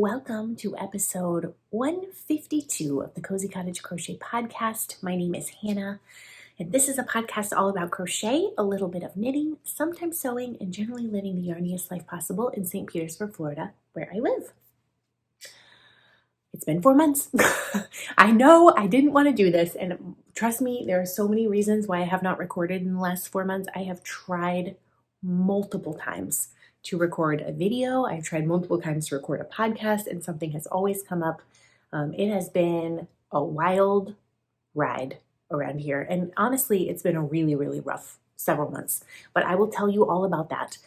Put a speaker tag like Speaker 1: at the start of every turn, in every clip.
Speaker 1: Welcome to episode 152 of the Cozy Cottage Crochet podcast. My name is Hannah, and this is a podcast all about crochet, a little bit of knitting, sometimes sewing, and generally living the yarniest life possible in St. Petersburg, Florida, where I live. It's been 4 months. I know I didn't want to do this, and trust me, there are so many reasons why I have not recorded in the last 4 months. I have tried multiple times to record a video. I've tried multiple times to record a podcast, and something has always come up. It has been a wild ride around here, and honestly, it's been a really, really rough several months, but I will tell you all about that.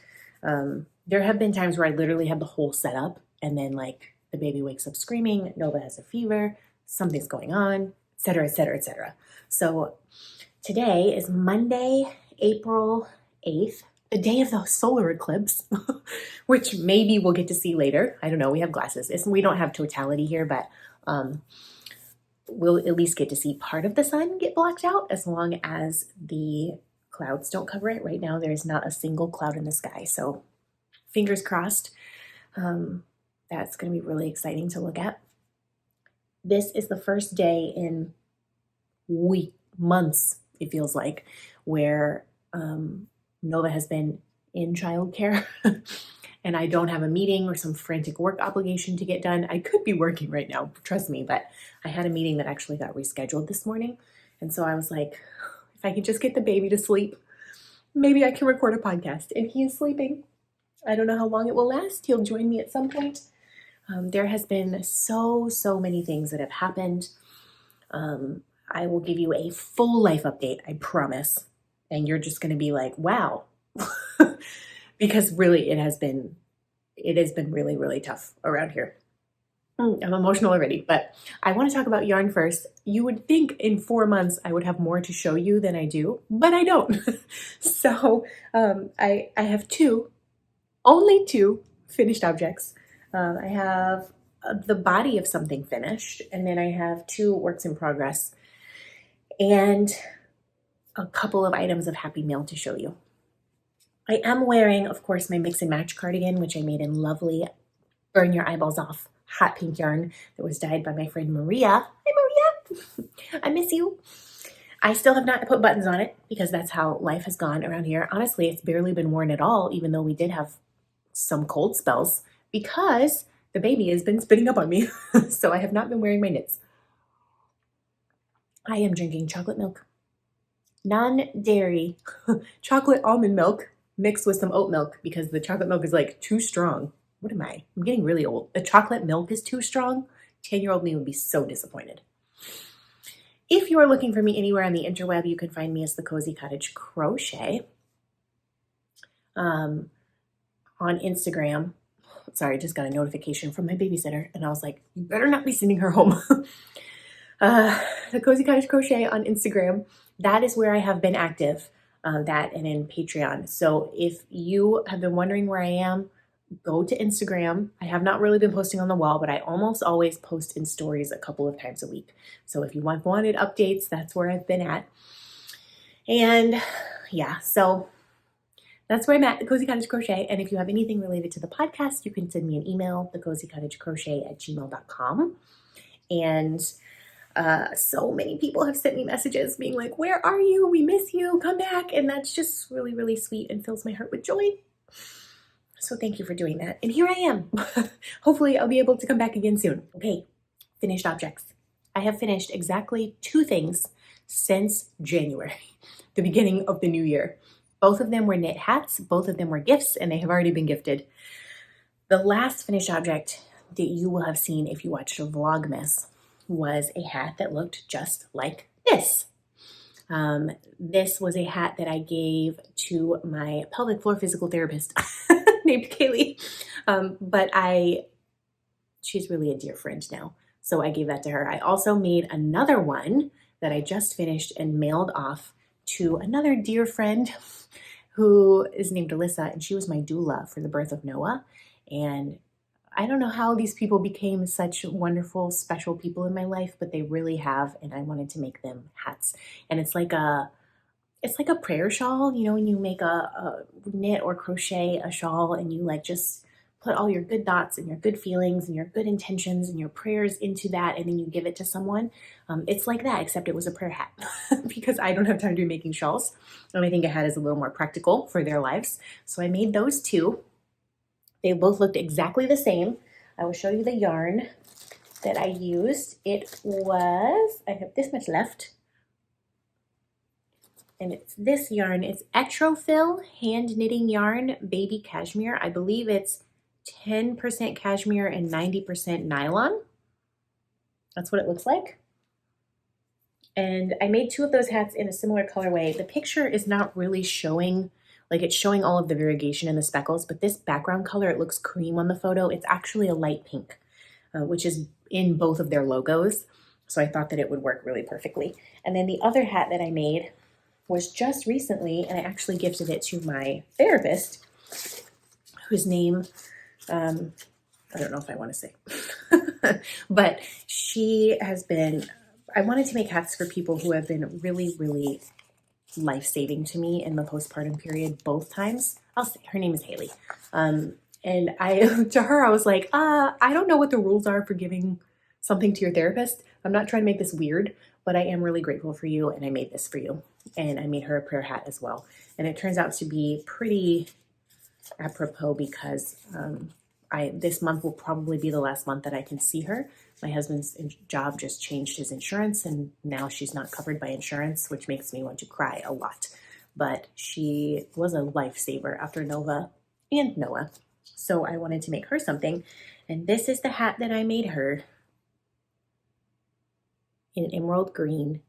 Speaker 1: There have been times where I literally had the whole setup, and then the baby wakes up screaming, Nova has a fever, something's going on, etc., etc., etc. So today is Monday, April 8th, the day of the solar eclipse, which maybe we'll get to see later. I don't know. We have glasses. We don't have totality here, but we'll at least get to see part of the sun get blocked out as long as the clouds don't cover it. Right now, there is not a single cloud in the sky. So fingers crossed. That's going to be really exciting to look at. This is the first day in months, it feels like, where Nova has been in childcare and I don't have a meeting or some frantic work obligation to get done. I could be working right now, trust me, but I had a meeting that actually got rescheduled this morning. And so I was like, if I could just get the baby to sleep, maybe I can record a podcast. And he is sleeping. I don't know how long it will last. He'll join me at some point. There has been so many things that have happened. I will give you a full life update, I promise. And you're just going to be like, wow, because really it has been really, really tough around here. I'm emotional already, but I want to talk about yarn first. You would think in 4 months I would have more to show you than I do, but I don't. So I have only two finished objects. I have the body of something finished, and then I have 2 works in progress, and a couple of items of Happy Mail to show you. I am wearing, of course, my mix and match cardigan, which I made in lovely burn your eyeballs off hot pink yarn that was dyed by my friend Maria. Hi, Maria. I miss you. I still have not put buttons on it because that's how life has gone around here. Honestly, it's barely been worn at all, even though we did have some cold spells because the baby has been spitting up on me. So I have not been wearing my knits. I am drinking chocolate milk. Non-dairy chocolate almond milk mixed with some oat milk because the chocolate milk is too strong. What am I? I'm getting really old. The chocolate milk is too strong. 10-year-old me would be so disappointed. If you are looking for me anywhere on the interweb, you can find me as the Cozy Cottage Crochet. On Instagram. Sorry, I just got a notification from my babysitter and I was like, you better not be sending her home. The Cozy Cottage Crochet on Instagram. That is where I have been active, that and in Patreon. So if you have been wondering where I am, go to Instagram. I have not really been posting on the wall, but I almost always post in stories a couple of times a week. So if you wanted updates, that's where I've been at. And yeah, so that's where I'm at, the Cozy Cottage Crochet. And if you have anything related to the podcast, you can send me an email, thecozycottagecrochet@gmail.com. And so many people have sent me messages being like, where are you? We miss you. Come back. And that's just really, really sweet and fills my heart with joy. So thank you for doing that. And here I am. Hopefully I'll be able to come back again soon. Okay, finished objects. I have finished exactly 2 things since January, the beginning of the new year. Both of them were knit hats. Both of them were gifts, and they have already been gifted. The last finished object that you will have seen if you watched a Vlogmas was a hat that looked just like this. This was a hat that I gave to my pelvic floor physical therapist named Kaylee. But she's really a dear friend now. So I gave that to her. I also made another one that I just finished and mailed off to another dear friend who is named Alyssa, and she was my doula for the birth of Noah. And I don't know how these people became such wonderful, special people in my life, but they really have, and I wanted to make them hats. And it's like a prayer shawl, when you make a knit or crochet a shawl and you just put all your good thoughts and your good feelings and your good intentions and your prayers into that, and then you give it to someone. It's like that, except it was a prayer hat because I don't have time to be making shawls. And I think a hat is a little more practical for their lives. So I made those two. They both looked exactly the same. I will show you the yarn that I used. It was, I have this much left. And it's this yarn. It's Electrolytes hand knitting yarn, baby cashmere. I believe it's 10% cashmere and 90% nylon. That's what it looks like. And I made two of those hats in a similar colorway. The picture is not really showing, like it's showing all of the variegation in the speckles, but this background color, it looks cream on the photo. It's actually a light pink, which is in both of their logos. So I thought that it would work really perfectly. And then the other hat that I made was just recently, and I actually gifted it to my therapist, whose name, I don't know if I want to say, but she has been, I wanted to make hats for people who have been really, really life-saving to me in the postpartum period, both times. I'll say her name is Haley. And to her, I was like, I don't know what the rules are for giving something to your therapist. I'm not trying to make this weird, but I am really grateful for you, and I made this for you. And I made her a prayer hat as well. And it turns out to be pretty apropos because this month will probably be the last month that I can see her. My husband's job just changed his insurance, and now she's not covered by insurance, which makes me want to cry a lot. But she was a lifesaver after Nova and Noah. So I wanted to make her something. And this is the hat that I made her in emerald green,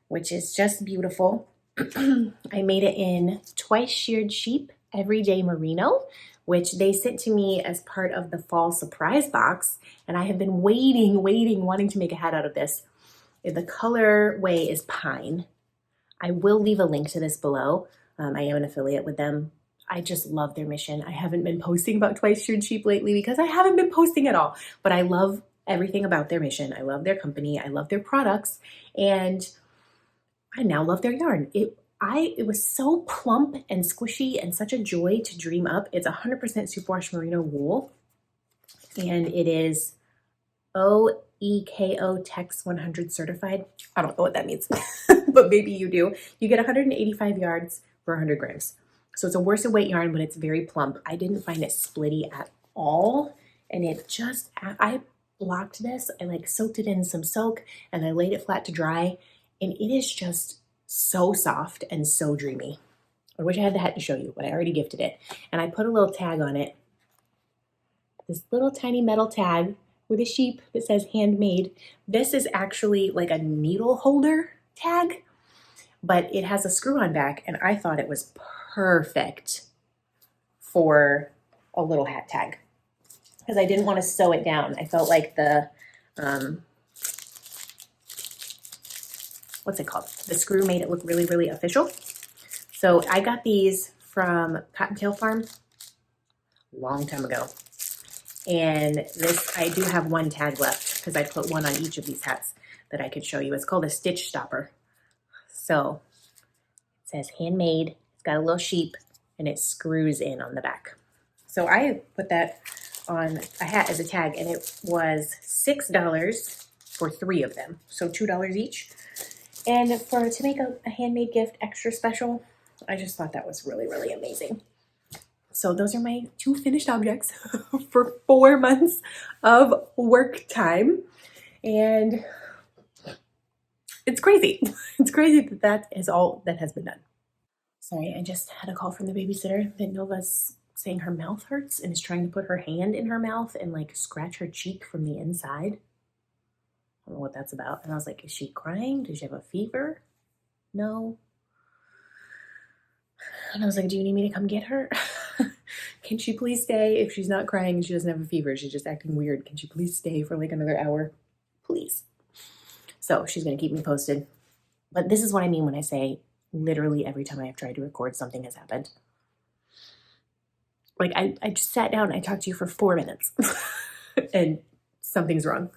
Speaker 1: which is just beautiful. I made it in twice sheared sheep, everyday merino, which they sent to me as part of the fall surprise box. And I have been waiting, wanting to make a hat out of this. The colorway is pine. I will leave a link to this below. I am an affiliate with them. I just love their mission. I haven't been posting about twice sheared sheep lately because I haven't been posting at all, but I love everything about their mission. I love their company. I love their products. And I now love their yarn. It was so plump and squishy and such a joy to dream up. It's 100% superwash merino wool, and it is OEKO Tex 100 certified. I don't know what that means, but maybe you do. You get 185 yards for 100 grams. So it's a worsted weight yarn, but it's very plump. I didn't find it splitty at all, and it just, I blocked this. I like soaked it in some soak, and I laid it flat to dry. And it is just so soft and so dreamy. I wish I had the hat to show you, but I already gifted it. And I put a little tag on it. This little tiny metal tag with a sheep that says handmade. This is actually like a needle holder tag, but it has a screw-on back, and I thought it was perfect for a little hat tag because I didn't want to sew it down. I felt like the, what's it called? The screw made it look really, really official. So I got these from Cottontail Farm a long time ago. And this, I do have one tag left because I put one on each of these hats that I could show you. It's called a stitch stopper. So it says handmade. It's got a little sheep and it screws in on the back. So I put that on a hat as a tag, and it was $6 for 3 of them. So $2 each. And to make a handmade gift extra special, I just thought that was really, really amazing. So those are my 2 finished objects for 4 months of work time. And it's crazy. It's crazy that that is all that has been done. Sorry, I just had a call from the babysitter that Nova's saying her mouth hurts and is trying to put her hand in her mouth and like scratch her cheek from the inside. I don't know what that's about. And I was like, is she crying? Does she have a fever? No. And I was like, do you need me to come get her? Can she please stay? If she's not crying and she doesn't have a fever, she's just acting weird, can she please stay for like another hour? Please. So she's going to keep me posted. But this is what I mean when I say literally every time I have tried to record, something has happened. Like I just sat down and I talked to you for 4 minutes and something's wrong.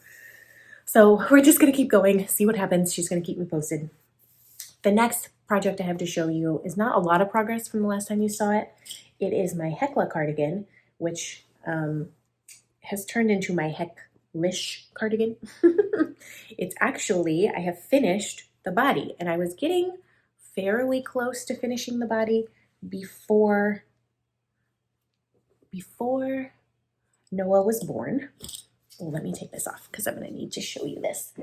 Speaker 1: So we're just going to keep going, see what happens. She's going to keep me posted. The next project I have to show you is not a lot of progress from the last time you saw it. It is my Hecka cardigan, which has turned into my Hecklish cardigan. It's actually, I have finished the body, and I was getting fairly close to finishing the body before Noah was born. Well, let me take this off because I'm going to need to show you this.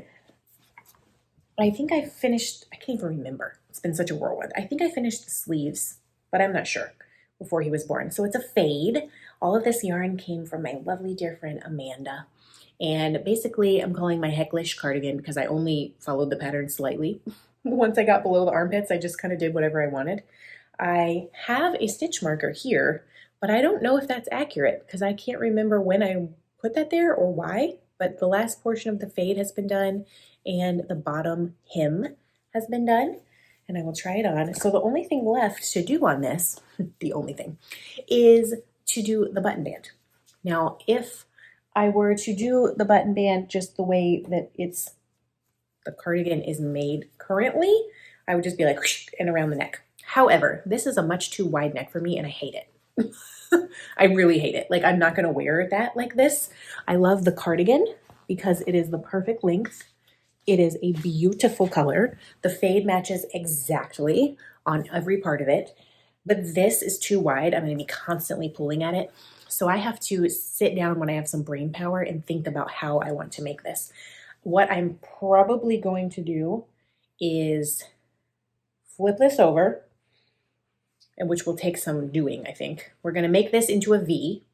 Speaker 1: I think I finished, I can't even remember. It's been such a whirlwind. I think I finished the sleeves, but I'm not sure, before he was born. So it's a fade. All of this yarn came from my lovely dear friend Amanda. And basically I'm calling my Hecklish cardigan because I only followed the pattern slightly. Once I got below the armpits, I just kind of did whatever I wanted. I have a stitch marker here, but I don't know if that's accurate because I can't remember when I put that there or why, but the last portion of the fade has been done and the bottom hem has been done, and I will try it on. So the only thing left to do on this, the only thing, is to do the button band. Now, if I were to do the button band just the way that the cardigan is made currently, I would just be like, whoosh, and around the neck. However, this is a much too wide neck for me and I hate it. I really hate it. Like, I'm not gonna wear that like this. I love the cardigan because it is the perfect length. It is a beautiful color. The fade matches exactly on every part of it, but this is too wide. I'm gonna be constantly pulling at it. So I have to sit down when I have some brain power and think about how I want to make this. What I'm probably going to do is flip this over, and which will take some doing, I think. We're gonna make this into a V.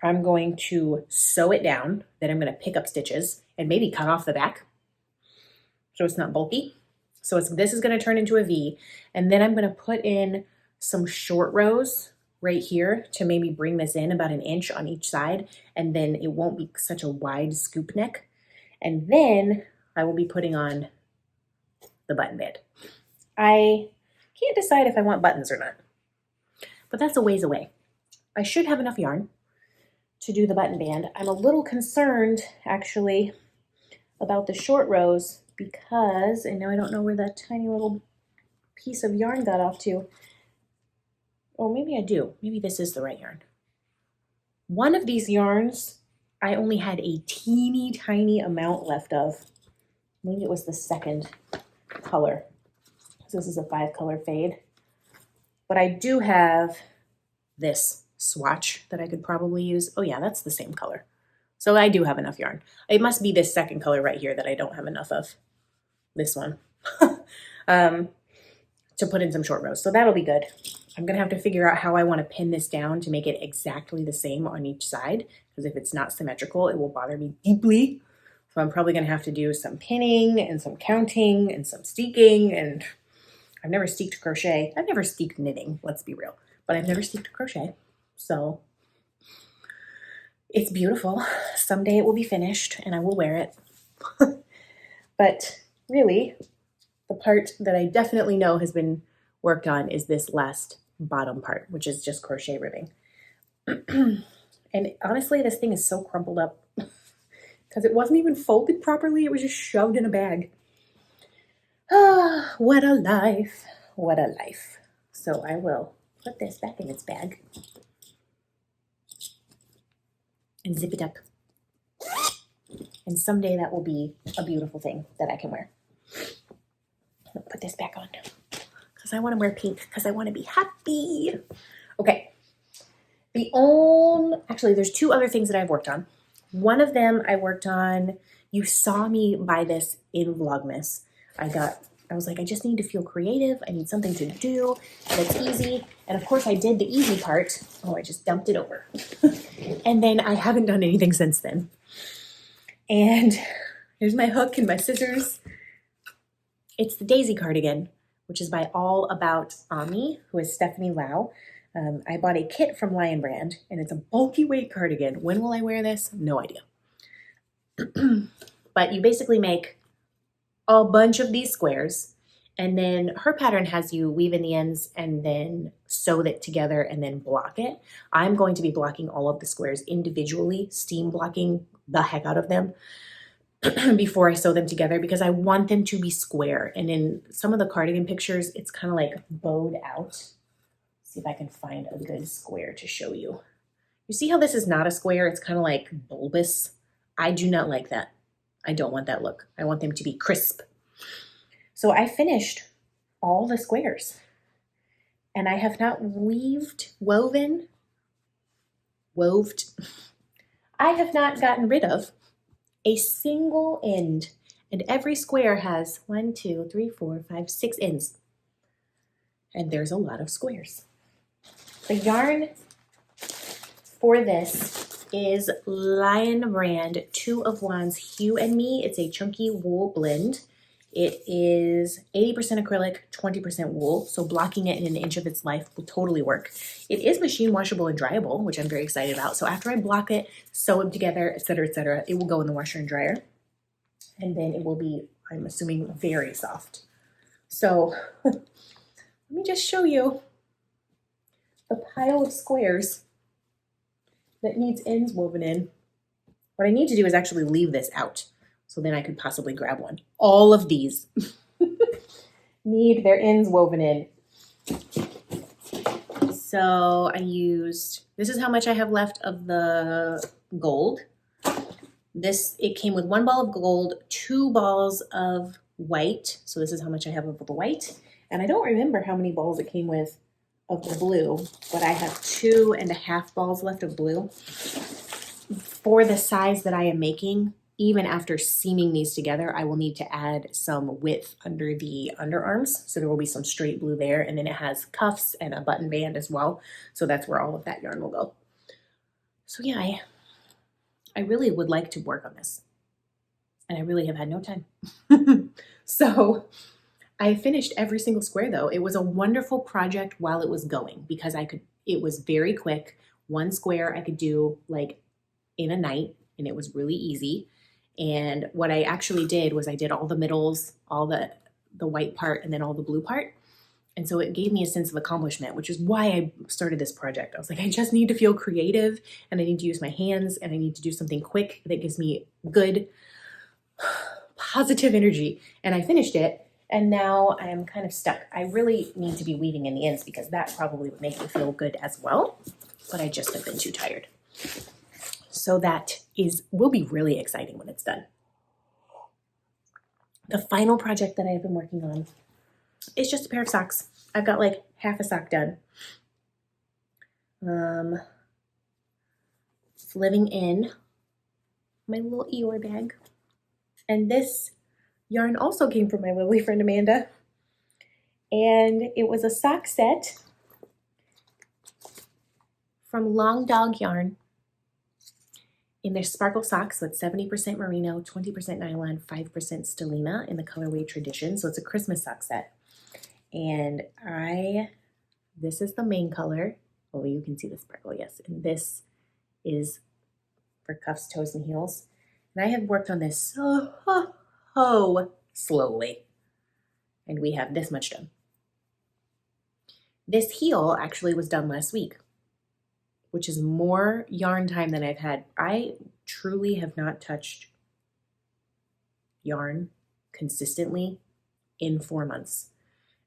Speaker 1: I'm going to sew it down, then I'm gonna pick up stitches and maybe cut off the back so it's not bulky. So this is gonna turn into a V, and then I'm gonna put in some short rows right here to maybe bring this in about 1 inch on each side, and then it won't be such a wide scoop neck. And then I will be putting on the button band. I can't decide if I want buttons or not, but that's a ways away. I should have enough yarn to do the button band. I'm a little concerned actually about the short rows because, and now I don't know where that tiny little piece of yarn got off to. Oh, maybe I do. Maybe this is the right yarn. One of these yarns I only had a teeny tiny amount left of. Maybe it was the second color. So this is a 5-color fade. But I do have this swatch that I could probably use. Oh yeah, that's the same color. So I do have enough yarn. It must be this second color right here that I don't have enough of. This one. To put in some short rows. So that'll be good. I'm gonna have to figure out how I want to pin this down to make it exactly the same on each side, because if it's not symmetrical, it will bother me deeply. So I'm probably gonna have to do some pinning and some counting and some steeking, and I've never steeked crochet. I've never steeked knitting, let's be real, but I've never steeked crochet. So it's beautiful. Someday it will be finished and I will wear it. But really, the part that I definitely know has been worked on is this last bottom part, which is just crochet ribbing. And honestly, this thing is so crumpled up because it wasn't even folded properly. It was just shoved in a bag. Ah, what a life. What a life. So I will put this back in its bag and zip it up. And someday that will be a beautiful thing that I can wear. I'll put this back on because I want to wear pink because I want to be happy. Okay. Actually, there's 2 other things that I've worked on. One of them I worked on, you saw me buy this in Vlogmas. I was like, I just need to feel creative. I need something to do that's easy. And of course I did the easy part. Oh, I just dumped it over. And then I haven't done anything since then. And here's my hook and my scissors. It's the Daisy cardigan, which is by All About Ami, who is Stephanie Lau. I bought a kit from Lion Brand, and it's a bulky weight cardigan. When will I wear this? No idea. But you basically make a bunch of these squares, and then her pattern has you weave in the ends and then sew it together and then block it. I'm going to be blocking all of the squares individually, steam blocking the heck out of them. before I sew them together because I want them to be square. And in some of the cardigan pictures, it's kind of like bowed out. See if I can find a good square to show you. You see how this is not a square? It's kind of like bulbous. I do not like that. I don't want that look. I want them to be crisp. So I finished all the squares and I have not woven. I have not gotten rid of a single end, and every square has 1, 2, 3, 4, 5, 6 ends. And there's a lot of squares. The yarn for this is Lion Brand 2 of Wands Hue and Me. It's a chunky wool blend. It is 80% acrylic, 20% wool, so blocking it in an inch of its life will totally work. It is machine washable and dryable, which I'm very excited about. So after I block it, sew them together, etc., it will go in the washer and dryer. And then it will be, I'm assuming, very soft. So let me just show you the pile of squares that needs ends woven in. What I need to do is actually leave this out. So then I could possibly grab one. All of these need their ends woven in. So I used, this is how much I have left of the gold. It came with 1 ball of gold, 2 balls of white. So this is how much I have of the white. And I don't remember how many balls it came with of the blue, but I have 2.5 balls left of blue. For the size that I am making, even after seaming these together, I will need to add some width under the underarms. So there will be some straight blue there. And then it has cuffs and a button band as well. So that's where all of that yarn will go. So yeah, I really would like to work on this. And I really have had no time. So I finished every single square though. It was a wonderful project while it was going because it was very quick. 1 square I could do like in a night and it was really easy. And what I actually did was I did all the middles, all the white part, and then all the blue part. And so it gave me a sense of accomplishment, which is why I started this project. I was like, I just need to feel creative and I need to use my hands and I need to do something quick that gives me good, positive energy. And I finished it and now I am kind of stuck. I really need to be weaving in the ends because that probably would make me feel good as well. But I just have been too tired. So that will be really exciting when it's done. The final project that I have been working on is just a pair of socks. I've got like half a sock done. It's living in my little Eeyore bag. And this yarn also came from my lovely friend Amanda. And it was a sock set from Long Dog Yarn. In their sparkle socks, so it's 70% merino, 20% nylon, 5% stellina in the colorway Tradition. So it's a Christmas sock set. And this is the main color. Oh, you can see the sparkle, yes. And this is for cuffs, toes, and heels. And I have worked on this so slowly. And we have this much done. This heel actually was done last week, which is more yarn time than I've had. I truly have not touched yarn consistently in 4 months.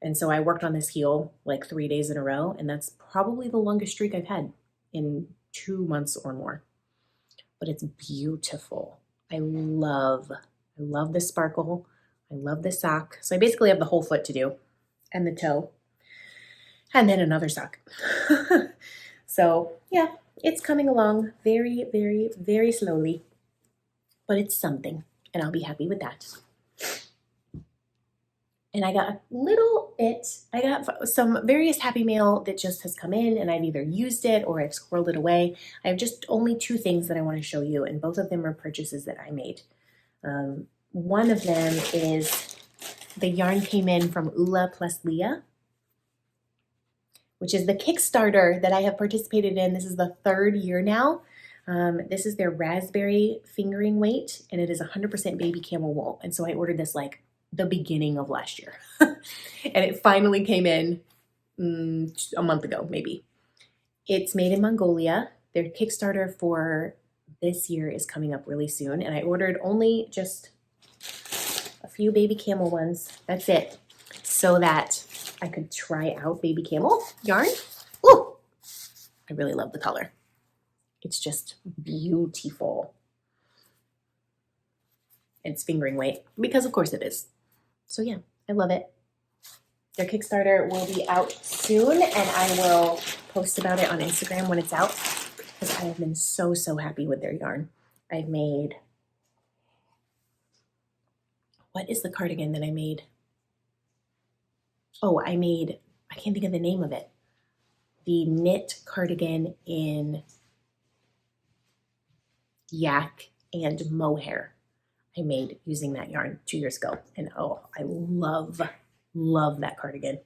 Speaker 1: And so I worked on this heel like 3 days in a row, and that's probably the longest streak I've had in 2 months or more. But it's beautiful. I love the sparkle. I love the sock. So I basically have the whole foot to do and the toe and then another sock. So yeah, it's coming along very, very, very slowly, but it's something and I'll be happy with that. And I got I got some various Happy Mail that just has come in and I've either used it or I've squirreled it away. I have just only 2 things that I want to show you, and both of them are purchases that I made. One of them is the yarn came in from Ula plus Leah, which is the Kickstarter that I have participated in. This is the 3rd year now. This is their raspberry fingering weight, and it is 100% baby camel wool. And so I ordered this like the beginning of last year. And it finally came in a month ago, maybe. It's made in Mongolia. Their Kickstarter for this year is coming up really soon. And I ordered only just a few baby camel ones. That's it. So that I could try out baby camel yarn. Ooh, I really love the color. It's just beautiful. It's fingering weight because of course it is. So yeah, I love it. Their Kickstarter will be out soon and I will post about it on Instagram when it's out because I have been so happy with their yarn. I've made, what is the cardigan that I made? Oh, I can't think of the name of it. The knit cardigan in yak and mohair I made using that yarn 2 years ago. And oh, I love that cardigan.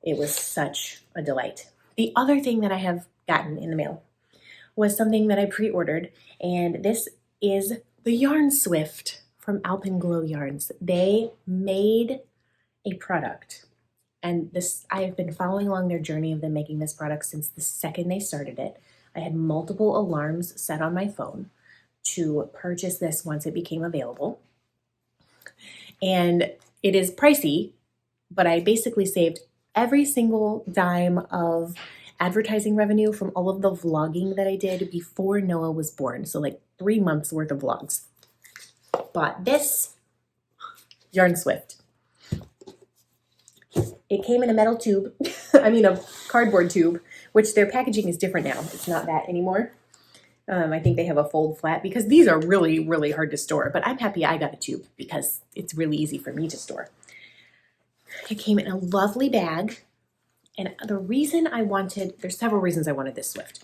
Speaker 1: It was such a delight. The other thing that I have gotten in the mail was something that I pre-ordered, and this is the Yarn Swift from Alpenglow Yarns. They made a product, and this, I have been following along their journey of them making this product since the second they started it. I had multiple alarms set on my phone to purchase this once it became available. And it is pricey, but I basically saved every single dime of advertising revenue from all of the vlogging that I did before Noah was born. So like 3 months worth of vlogs. Bought this Yarn Swift. It came in a metal tube, a cardboard tube, which their packaging is different now. It's not that anymore. I think they have a fold flat because these are really hard to store, but I'm happy I got a tube because it's really easy for me to store. It came in a lovely bag, and the reason there's several reasons I wanted this Swift.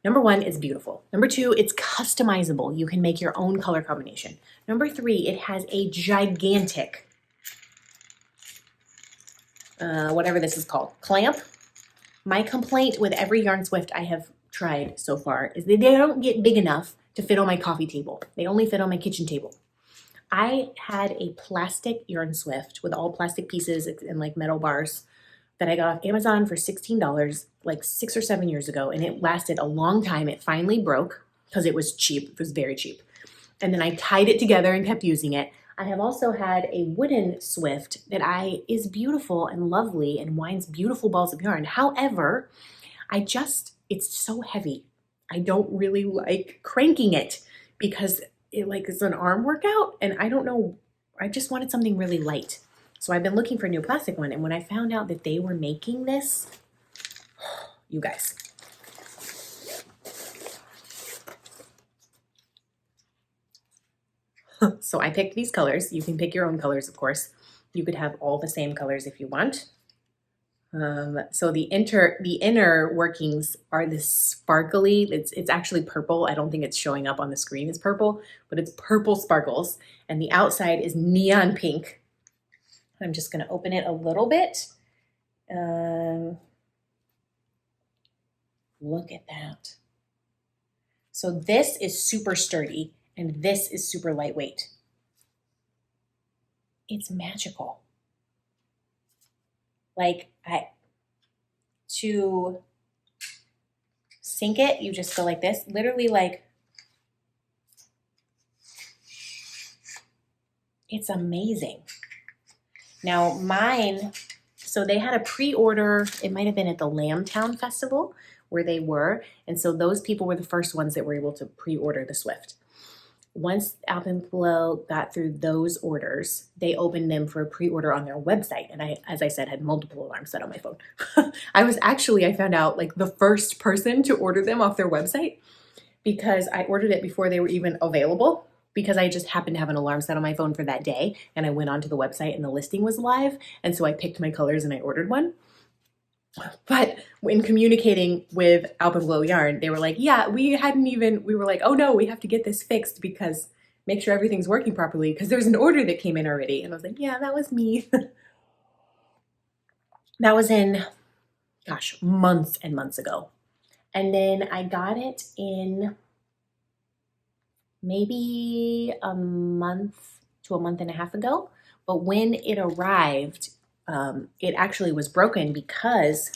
Speaker 1: Number 1, it's beautiful. Number 2, it's customizable. You can make your own color combination. Number 3, it has a gigantic, whatever this is called, clamp. My complaint with every Yarn Swift I have tried so far is that they don't get big enough to fit on my coffee table. They only fit on my kitchen table. I had a plastic Yarn Swift with all plastic pieces and like metal bars that I got off Amazon for $16 like 6 or 7 years ago, and it lasted a long time. It finally broke because it was cheap. It was very cheap. And then I tied it together and kept using it. I have also had a wooden Swift that is beautiful and lovely and winds beautiful balls of yarn. However, it's so heavy. I don't really like cranking it because it is an arm workout, and I don't know, I just wanted something really light. So I've been looking for a new plastic one, and when I found out that they were making this, you guys. So I picked these colors. You can pick your own colors, of course. You could have all the same colors if you want. So the inner workings are this sparkly, it's actually purple. I don't think it's showing up on the screen as purple, but it's purple sparkles. And the outside is neon pink. I'm just going to open it a little bit. Look at that. So this is super sturdy and this is super lightweight. It's magical. To sink it, you just go like this, literally it's amazing. Now mine, so they had a pre-order, it might have been at the Lambtown Festival where they were, and so those people were the first ones that were able to pre-order the Swift. Once Alpenglow got through those orders, they opened them for a pre-order on their website. And I, as I said, had multiple alarms set on my phone. I found out the first person to order them off their website because I ordered it before they were even available because I just happened to have an alarm set on my phone for that day. And I went onto the website and the listing was live. And so I picked my colors and I ordered one. But when communicating with Alpenglow Yarn, they were like, yeah, we were like, oh no, we have to get this fixed because make sure everything's working properly because there's an order that came in already. And I was like, yeah, that was me. That was in, months and months ago. And then I got it in maybe a month to a month and a half ago. But when it arrived, it actually was broken because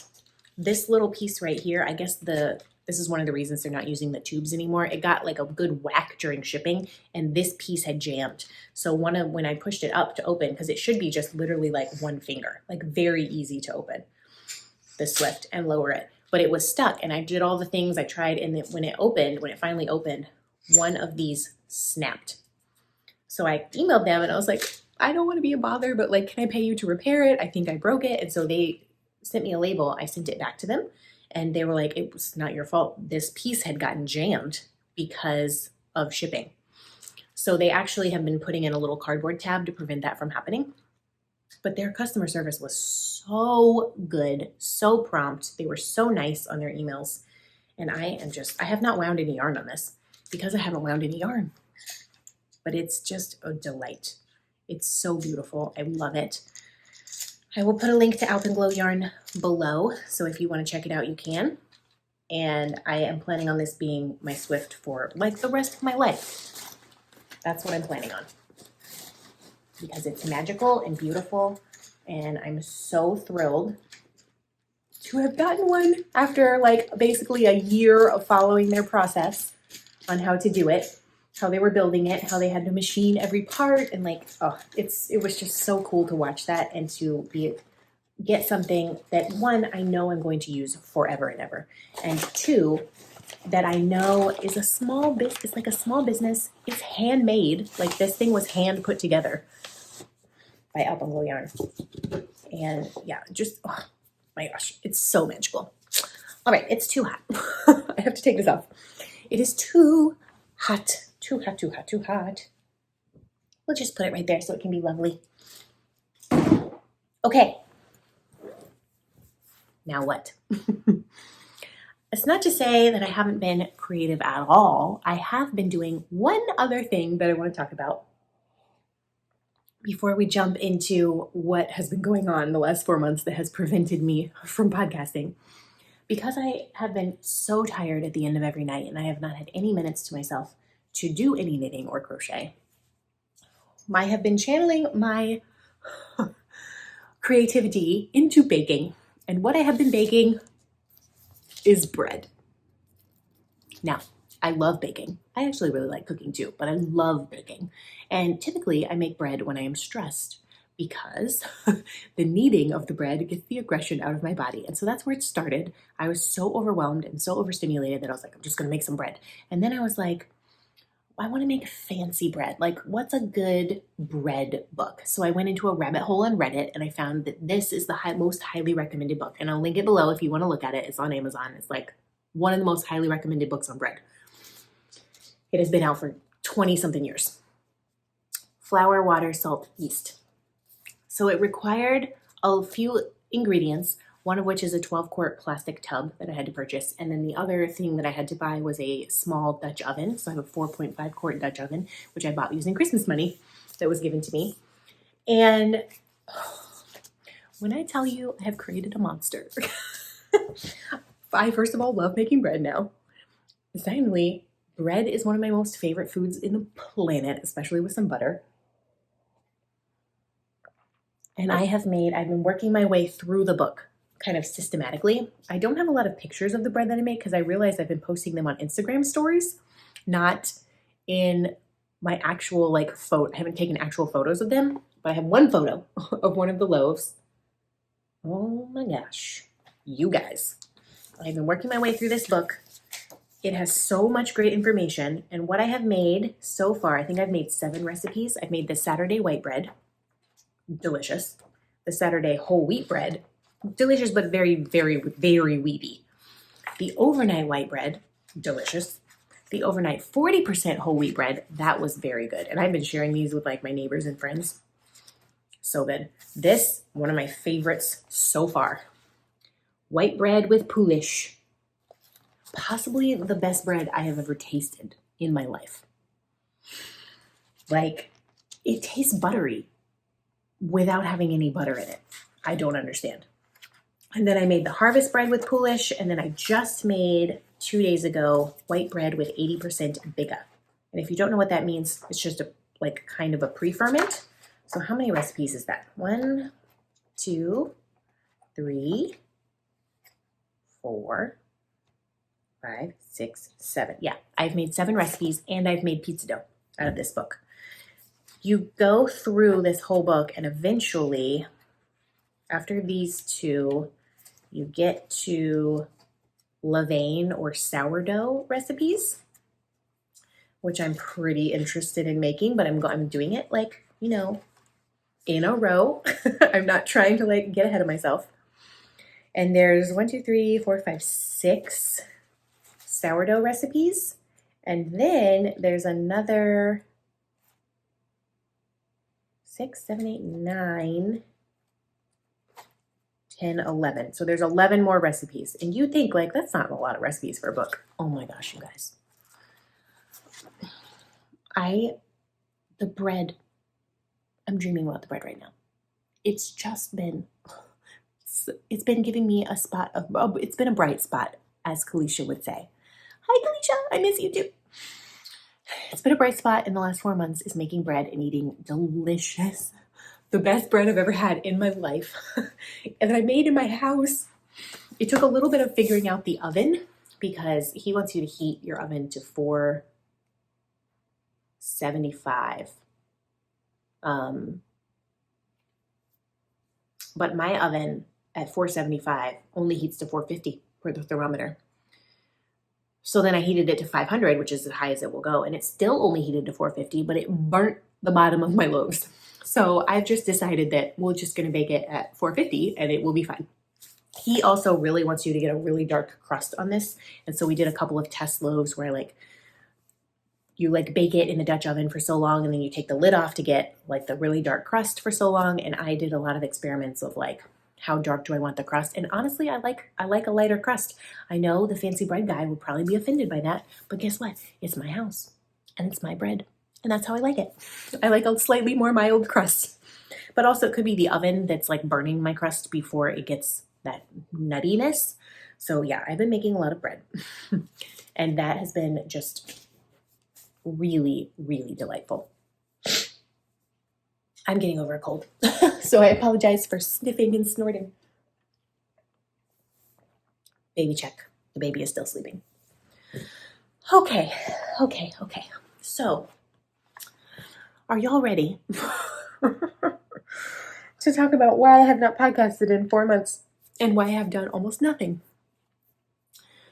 Speaker 1: this little piece right here, I guess the This is one of the reasons they're not using the tubes anymore. It got like a good whack during shipping, and this piece had jammed. So when I pushed it up to open, because it should be just literally like one finger, like very easy to open the Swift and lower it. But it was stuck, and I did all the things I tried, and when it finally opened, one of these snapped. So I emailed them and I was like, I don't want to be a bother, but like, can I pay you to repair it? I think I broke it. And so they sent me a label. I sent it back to them, and they were like, it was not your fault. This piece had gotten jammed because of shipping. So they actually have been putting in a little cardboard tab to prevent that from happening. But their customer service was so good, so prompt. They were so nice on their emails. And I have not wound any yarn on this because I haven't wound any yarn. But it's just a delight. It's so beautiful. I love it. I will put a link to Alpenglow yarn below, so if you want to check it out, you can. And I am planning on this being my Swift for like the rest of my life. That's what I'm planning on. Because it's magical and beautiful, and I'm so thrilled to have gotten one after like basically a year of following their process on how to do it, how they were building it, how they had to machine every part, and like, oh, it was just so cool to watch that and to get something that, one, I know I'm going to use forever and ever, and two, that I know is a small business. It's like a small business. It's handmade. Like this thing was hand put together by Alpenglow yarn, and yeah, just oh my gosh, it's so magical. All right, it's too hot. I have to take this off. It is too hot. Too hot, too hot, too hot. We'll just put it right there so it can be lovely. Okay. Now what? It's not to say that I haven't been creative at all. I have been doing one other thing that I want to talk about before we jump into what has been going on the last 4 months that has prevented me from podcasting. Because I have been so tired at the end of every night and I have not had any minutes to myself to do any knitting or crochet, I have been channeling my creativity into baking. And what I have been baking is bread. Now, I love baking. I actually really like cooking too, but I love baking. And typically I make bread when I am stressed because the kneading of the bread gets the aggression out of my body. And so that's where it started. I was so overwhelmed and so overstimulated that I was like, I'm just going to make some bread. And then I was like, I want to make fancy bread. Like, what's a good bread book? So I went into a rabbit hole on Reddit and I found that this is the most highly recommended book. And I'll link it below if you want to look at it. It's on Amazon. It's like one of the most highly recommended books on bread. It has been out for 20 something years. Flour, water, salt, yeast. So it required a few ingredients, one of which is a 12-quart plastic tub that I had to purchase. And then the other thing that I had to buy was a small Dutch oven. So I have a 4.5-quart Dutch oven, which I bought using Christmas money that was given to me. And when I tell you I have created a monster, I first of all love making bread now. Secondly, bread is one of my most favorite foods in the planet, especially with some butter. And I've been working my way through the book kind of systematically. I don't have a lot of pictures of the bread that I make because I realized I've been posting them on Instagram stories, not in my actual photo. I haven't taken actual photos of them, but I have one photo of one of the loaves. Oh my gosh, you guys. I've been working my way through this book. It has so much great information. And what I have made so far, I think I've made 7 recipes. I've made the Saturday white bread. Delicious. The Saturday whole wheat bread, delicious, but very, very, very wheaty. The overnight white bread, delicious. The overnight 40% whole wheat bread, that was very good. And I've been sharing these with my neighbors and friends. So good. This, one of my favorites so far. White bread with poulish. Possibly the best bread I have ever tasted in my life. It tastes buttery without having any butter in it. I don't understand. And then I made the harvest bread with poulish, and then I just made 2 days ago white bread with 80% biga. And if you don't know what that means, it's just kind of a pre-ferment. So how many recipes is that? 1, 2, 3, 4, 5, 6, 7. Yeah, I've made 7 recipes and I've made pizza dough out of this book. You go through this whole book and eventually, after these 2, you get to levain or sourdough recipes, which I'm pretty interested in making, but I'm doing it like, you know, in a row. I'm not trying to like get ahead of myself. And there's 1, 2, 3, 4, 5, 6 sourdough recipes. And then there's another 6, 7, 8, 9, 10, 11. So there's 11 more recipes. And you think like, that's not a lot of recipes for a book. Oh my gosh, you guys. The bread, I'm dreaming about the bread right now. It's been giving me a spot of, it's been a bright spot, as Kalisha would say. Hi, Kalisha, I miss you too. It's been a bright spot in the last 4 months is making bread and eating delicious, the best bread I've ever had in my life. And I made in my house. It took a little bit of figuring out the oven because he wants you to heat your oven to 475. But my oven at 475 only heats to 450 for the thermometer. So then I heated it to 500, which is as high as it will go. And it still only heated to 450, but it burnt the bottom of my loaves. So I've just decided that we're just going to bake it at 450 and it will be fine. He also really wants you to get a really dark crust on this. And so we did a couple of test loaves where you bake it in the Dutch oven for so long and then you take the lid off to get like the really dark crust for so long. And I did a lot of experiments of like, how dark do I want the crust? And honestly, I like a lighter crust. I know the fancy bread guy would probably be offended by that, but guess what? It's my house and it's my bread. And that's how I like it. I like a slightly more mild crust. But also it could be the oven that's like burning my crust before it gets that nuttiness. So yeah, I've been making a lot of bread. And that has been just really, really delightful. I'm getting over a cold, so I apologize for sniffing and snorting. Baby check. The baby is still sleeping. Okay. So, are y'all ready to talk about why I have not podcasted in 4 months and why I have done almost nothing?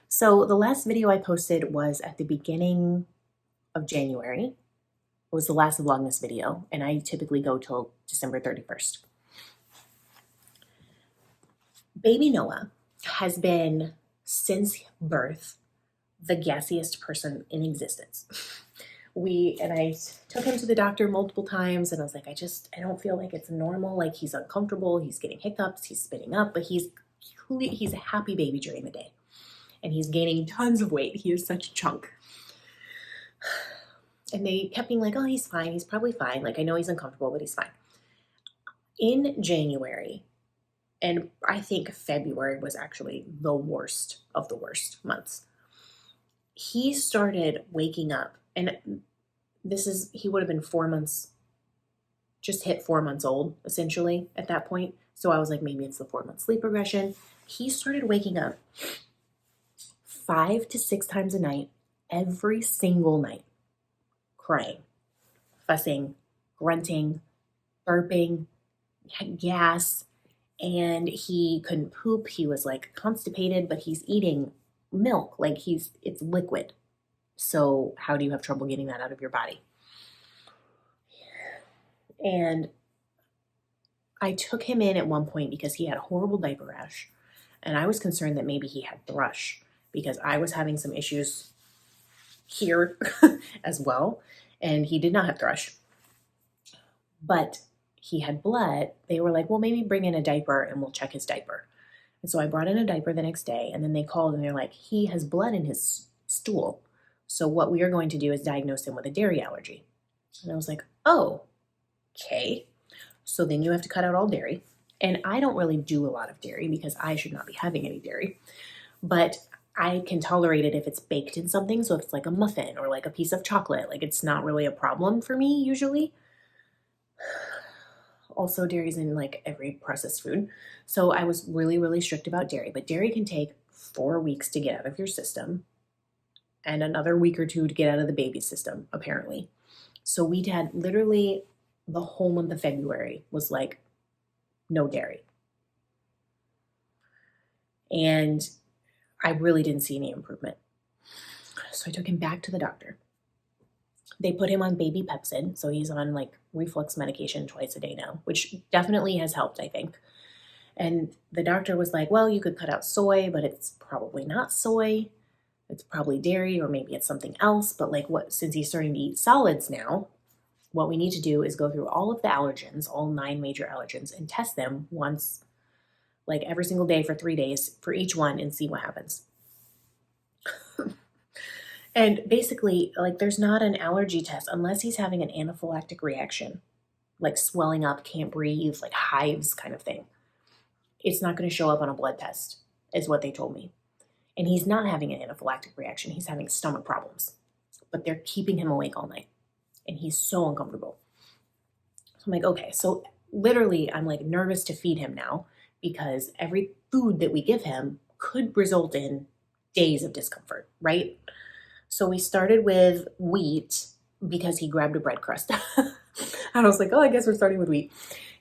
Speaker 1: So, the last video I posted was at the beginning of January. It was the last Vlogmas video, and I typically go till December 31st. Baby Noah has been, since birth, the gassiest person in existence. I took him to the doctor multiple times, and I was like, I don't feel like it's normal. Like, he's uncomfortable, he's getting hiccups, he's spitting up, but he's a happy baby during the day. And he's gaining tons of weight. He is such a chunk. And they kept being like, oh, he's fine. He's probably fine. Like, I know he's uncomfortable, but he's fine. In January, and I think February was actually the worst of the worst months, he started waking up. And he would have been 4 months, just hit 4 months old, essentially, at that point. So I was like, maybe it's the 4-month sleep regression. He started waking up 5 to 6 times a night, every single night. Crying, fussing, grunting, burping, had gas, and he couldn't poop. He was like constipated, but he's eating milk, like it's liquid. So how do you have trouble getting that out of your body? And I took him in at one point because he had a horrible diaper rash, and I was concerned that maybe he had thrush because I was having some issues here as well. And he did not have thrush, but he had blood. They were like, well, maybe bring in a diaper and we'll check his diaper. And so I brought in a diaper the next day, and then they called and they're like, he has blood in his stool. So what we are going to do is diagnose him with a dairy allergy. And I was like, oh, okay. So then you have to cut out all dairy. And I don't really do a lot of dairy because I should not be having any dairy. But I can tolerate it if it's baked in something. So if it's like a muffin or like a piece of chocolate, like it's not really a problem for me usually. Also, dairy's in like every processed food. So I was really, really strict about dairy. But dairy can take 4 weeks to get out of your system. and another week or two to get out of the baby system, apparently. So we'd had literally the whole month of February was like no dairy. And I really didn't see any improvement. So I took him back to the doctor. They put him on baby Pepsid, so he's on like reflux medication twice a day now, which definitely has helped, I think. And the doctor was like, well, you could cut out soy, but it's probably not soy. It's probably dairy, or maybe it's something else. But like since he's starting to eat solids now, what we need to do is go through all of the allergens, all 9 major allergens, and test them once, like every single day for 3 days for each one, and see what happens. And basically, like, there's not an allergy test unless he's having an anaphylactic reaction, like swelling up, can't breathe, like hives kind of thing. It's not going to show up on a blood test, is what they told me. And he's not having an anaphylactic reaction. He's having stomach problems, but they're keeping him awake all night, and he's so uncomfortable. So I'm like, okay. So literally, I'm like nervous to feed him now, because every food that we give him could result in days of discomfort, right? So we started with wheat because he grabbed a bread crust. And I was like, oh, I guess we're starting with wheat.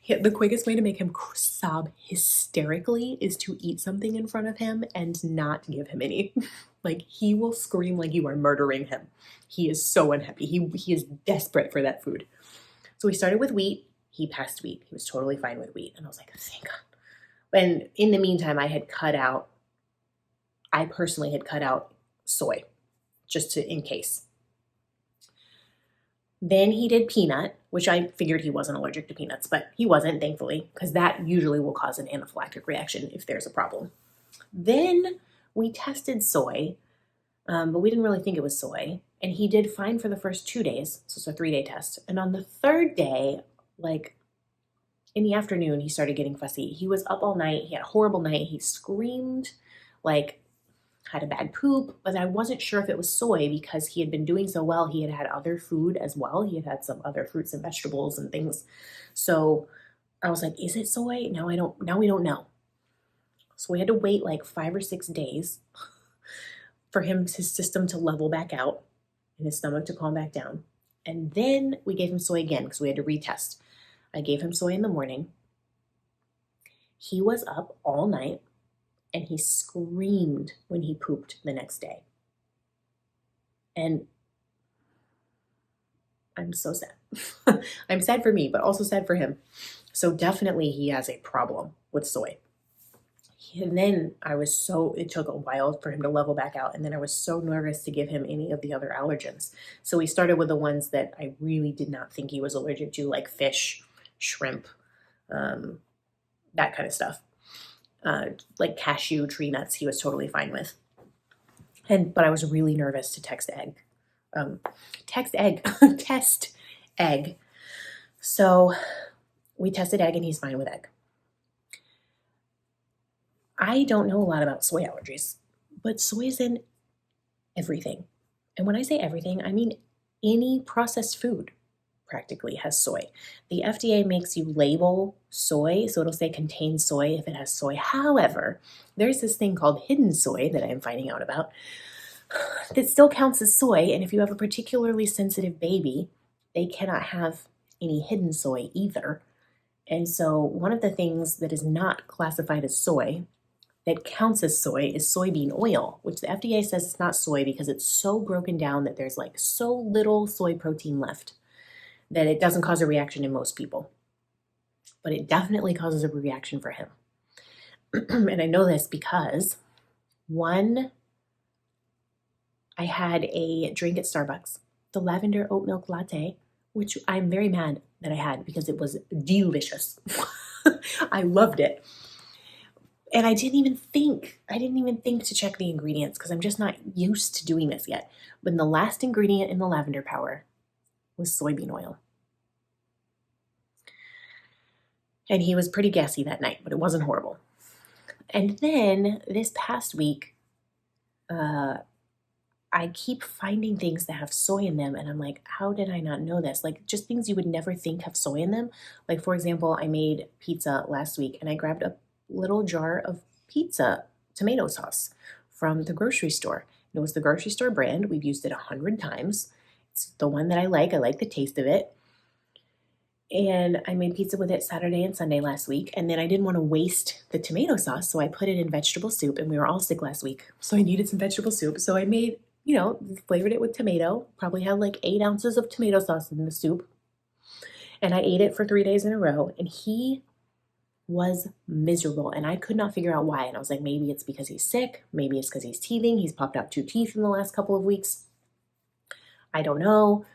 Speaker 1: The quickest way to make him sob hysterically is to eat something in front of him and not give him any. Like, he will scream like you are murdering him. He is so unhappy. He is desperate for that food. So we started with wheat. He passed wheat. He was totally fine with wheat. And I was like, thank God. And in the meantime, I personally had cut out soy, just in case. Then he did peanut, which I figured he wasn't allergic to peanuts, but he wasn't, thankfully, because that usually will cause an anaphylactic reaction if there's a problem. Then we tested soy, but we didn't really think it was soy. And he did fine for the first 2 days, so it's a 3-day test. And on the 3rd day, like in the afternoon, he started getting fussy. He was up all night. He had a horrible night. He screamed, like had a bad poop, but I wasn't sure if it was soy because he had been doing so well. He had had other food as well. He had had some other fruits and vegetables and things. So I was like, is it soy? Now we don't know. So we had to wait like 5 or 6 days for his system to level back out and his stomach to calm back down. And then we gave him soy again because we had to retest. I gave him soy in the morning. He was up all night, and he screamed when he pooped the next day. And I'm so sad. I'm sad for me, but also sad for him. So definitely he has a problem with soy. And then it took a while for him to level back out. And then I was so nervous to give him any of the other allergens. So we started with the ones that I really did not think he was allergic to, like fish, shrimp, that kind of stuff. Like cashew, tree nuts, he was totally fine with. But I was really nervous to test egg. So we tested egg, and he's fine with egg. I don't know a lot about soy allergies, but soy is in everything. And when I say everything, I mean any processed food practically has soy. The FDA makes you label soy, so it'll say contains soy if it has soy. However, there's this thing called hidden soy that I'm finding out about that still counts as soy, and if you have a particularly sensitive baby, they cannot have any hidden soy either. And so one of the things that is not classified as soy that counts as soy is soybean oil, which the FDA says it's not soy because it's so broken down that there's like so little soy protein left that it doesn't cause a reaction in most people. But it definitely causes a reaction for him. And I know this because I had a drink at Starbucks, the lavender oat milk latte, which I'm very mad that I had because it was delicious. I loved it. And I didn't even think to check the ingredients because I'm just not used to doing this yet. But the last ingredient in the lavender power was soybean oil. And he was pretty gassy that night, but it wasn't horrible. And then this past week, I keep finding things that have soy in them, and I'm like, how did I not know this? Like, just things you would never think have soy in them. Like, for example, I made pizza last week, and I grabbed a little jar of pizza tomato sauce from the grocery store, It was the grocery store brand. We've used it 100 times. It's the one that I like. I like the taste of it. And I made pizza with it Saturday and Sunday last week. And then I didn't want to waste the tomato sauce, so I put it in vegetable soup. And we were all sick last week, so I needed some vegetable soup. So I made, flavored it with tomato. Probably had like 8 ounces of tomato sauce in the soup. And I ate it for 3 days in a row. And he was miserable. And I could not figure out why. And I was like, maybe it's because he's sick. Maybe it's because he's teething. He's popped out 2 teeth in the last couple of weeks. I don't know.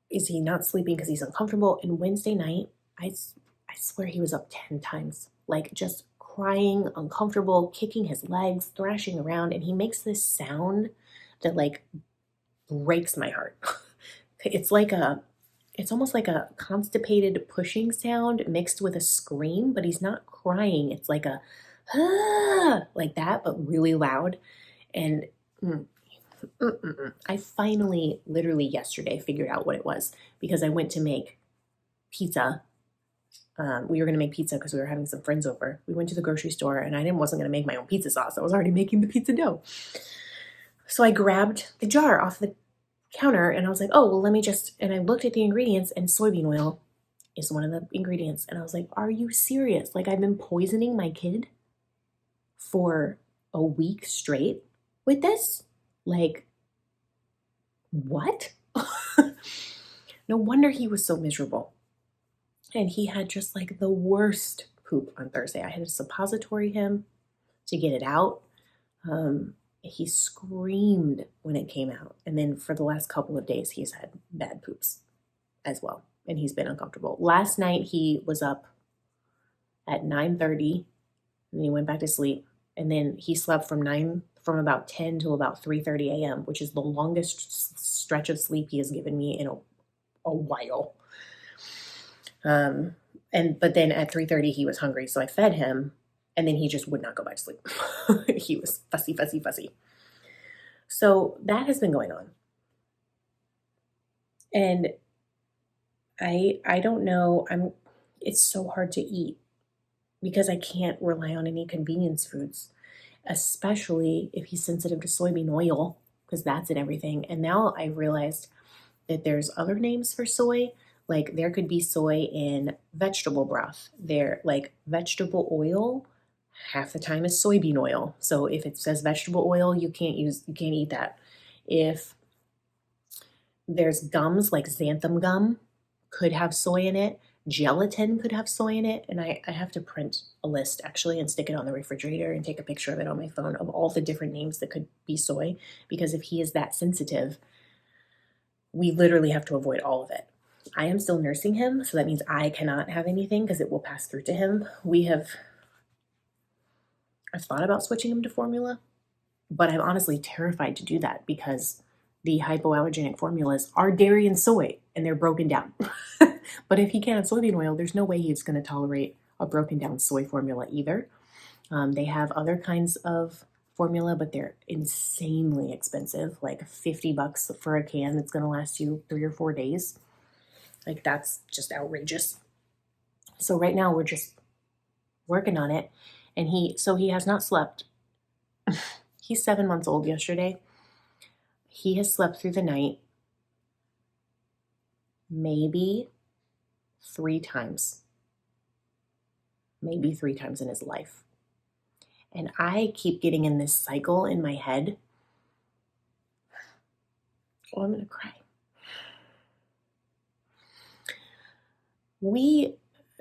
Speaker 1: Is he not sleeping because he's uncomfortable? And Wednesday night, I swear he was up 10 times, like just crying, uncomfortable, kicking his legs, thrashing around. And he makes this sound that like breaks my heart. It's almost like a constipated pushing sound mixed with a scream, but he's not crying. It's like a, like that, but really loud. And I finally, literally yesterday, figured out what it was because I went to make pizza. We were going to make pizza because we were having some friends over. We went to the grocery store and I wasn't going to make my own pizza sauce. I was already making the pizza dough. So I grabbed the jar off the counter and I was like, oh, well, and I looked at the ingredients and soybean oil is one of the ingredients. And I was like, are you serious? Like I've been poisoning my kid for a week straight with this? Like, what? No wonder he was so miserable. And he had just like the worst poop on Thursday. I had to suppository him to get it out. He screamed when it came out. And then for the last couple of days, he's had bad poops as well. And he's been uncomfortable. Last night, he was up at 9:30 and he went back to sleep. And then he slept from about 10 till about 3:30 a.m., which is the longest stretch of sleep he has given me in a while. But then at 3:30 he was hungry, so I fed him, and then he just would not go back to sleep. He was fussy. So that has been going on. And I don't know, it's so hard to eat because I can't rely on any convenience foods, especially if he's sensitive to soybean oil, because that's in everything. And now I realized that there's other names for soy. Like there could be soy in vegetable broth. There, like vegetable oil, half the time is soybean oil. So if it says vegetable oil, you can't eat that. If there's gums like xanthan gum could have soy in it. Gelatin could have soy in it. And I have to print a list actually and stick it on the refrigerator and take a picture of it on my phone of all the different names that could be soy, because if he is that sensitive, we literally have to avoid all of it. I am still nursing him, so that means I cannot have anything because it will pass through to him. I've thought about switching him to formula, but I'm honestly terrified to do that because the hypoallergenic formulas are dairy and soy, and they're broken down. But if he can't have soybean oil, there's no way he's going to tolerate a broken down soy formula either. They have other kinds of formula, but they're insanely expensive, like $50 for a can that's going to last you 3 or 4 days. Like that's just outrageous. So right now we're just working on it. And he has not slept. He's 7 months old yesterday. He has slept through the night maybe 3 times. Maybe 3 times in his life. And I keep getting in this cycle in my head. Oh, I'm going to cry.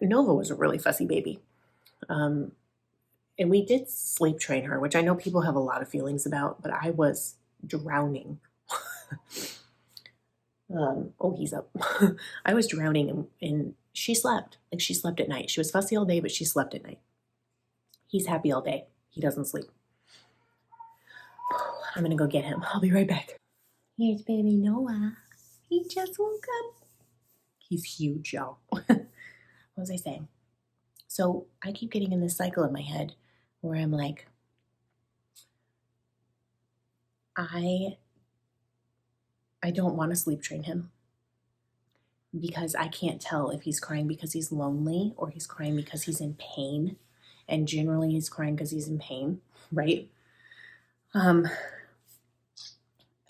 Speaker 1: Nova was a really fussy baby. And we did sleep train her, which I know people have a lot of feelings about, but I was drowning. He's up. I was drowning and she slept. Like she slept at night. She was fussy all day, but she slept at night. He's happy all day. He doesn't sleep. I'm going to go get him. I'll be right back. Here's baby Noah. He just woke up. He's huge, y'all. What was I saying? So I keep getting in this cycle in my head where I'm like, I don't want to sleep train him because I can't tell if he's crying because he's lonely or he's crying because he's in pain. And generally he's crying because he's in pain, right?